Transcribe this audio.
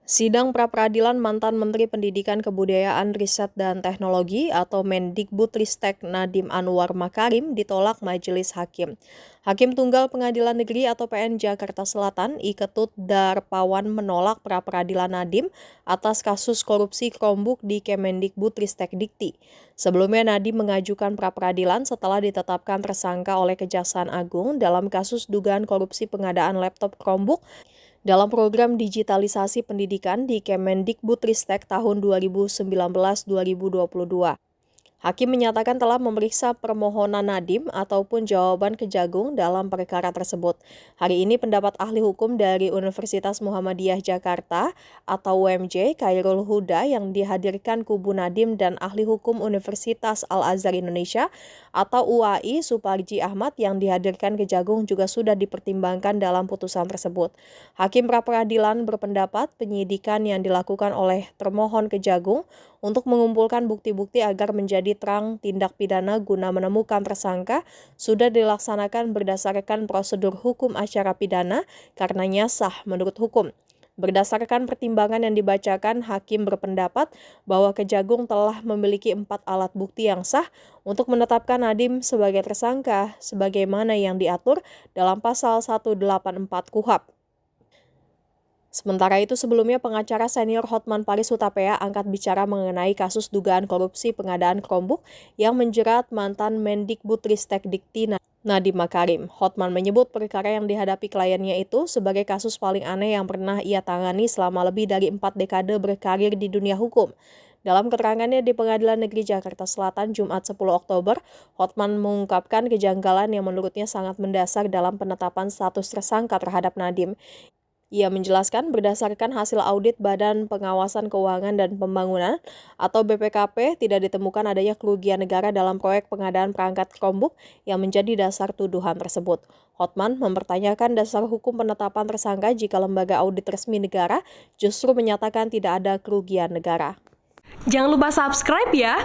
Sidang pra-peradilan mantan Menteri Pendidikan Kebudayaan Riset dan Teknologi atau Mendikbudristek Nadiem Anwar Makarim ditolak Majelis Hakim. Hakim Tunggal Pengadilan Negeri atau PN Jakarta Selatan, I Ketut Darpawan menolak pra-peradilan Nadiem atas kasus korupsi Chromebook di Kemendikbudristek Dikti. Sebelumnya Nadiem mengajukan pra-peradilan setelah ditetapkan tersangka oleh Kejaksaan Agung dalam kasus dugaan korupsi pengadaan laptop Chromebook dalam program digitalisasi pendidikan di Kemendikbudristek tahun 2019-2022. Hakim menyatakan telah memeriksa permohonan Nadiem ataupun jawaban Kejagung dalam perkara tersebut. Hari ini pendapat ahli hukum dari Universitas Muhammadiyah Jakarta atau UMJ, Khairul Huda yang dihadirkan kubu Nadiem dan ahli hukum Universitas Al-Azhar Indonesia atau UAI Suparji Ahmad yang dihadirkan Kejagung juga sudah dipertimbangkan dalam putusan tersebut. Hakim pra-peradilan berpendapat penyidikan yang dilakukan oleh termohon Kejagung untuk mengumpulkan bukti-bukti agar menjadi terang tindak pidana guna menemukan tersangka sudah dilaksanakan berdasarkan prosedur hukum acara pidana karenanya sah menurut hukum. Berdasarkan pertimbangan yang dibacakan, Hakim berpendapat bahwa Kejagung telah memiliki 4 alat bukti yang sah untuk menetapkan Nadiem sebagai tersangka sebagaimana yang diatur dalam pasal 184 KUHP. Sementara itu sebelumnya pengacara senior Hotman Paris Hutapea angkat bicara mengenai kasus dugaan korupsi pengadaan Chromebook yang menjerat mantan Mendikbudristek Dikti Nadiem Makarim. Hotman menyebut perkara yang dihadapi kliennya itu sebagai kasus paling aneh yang pernah ia tangani selama lebih dari 4 dekade berkarir di dunia hukum. Dalam keterangannya di Pengadilan Negeri Jakarta Selatan Jumat 10 Oktober, Hotman mengungkapkan kejanggalan yang menurutnya sangat mendasar dalam penetapan status tersangka terhadap Nadiem. Ia menjelaskan berdasarkan hasil audit Badan Pengawasan Keuangan dan Pembangunan atau BPKP tidak ditemukan adanya kerugian negara dalam proyek pengadaan perangkat Chromebook yang menjadi dasar tuduhan tersebut. Hotman mempertanyakan dasar hukum penetapan tersangka jika lembaga audit resmi negara justru menyatakan tidak ada kerugian negara. Jangan lupa subscribe ya!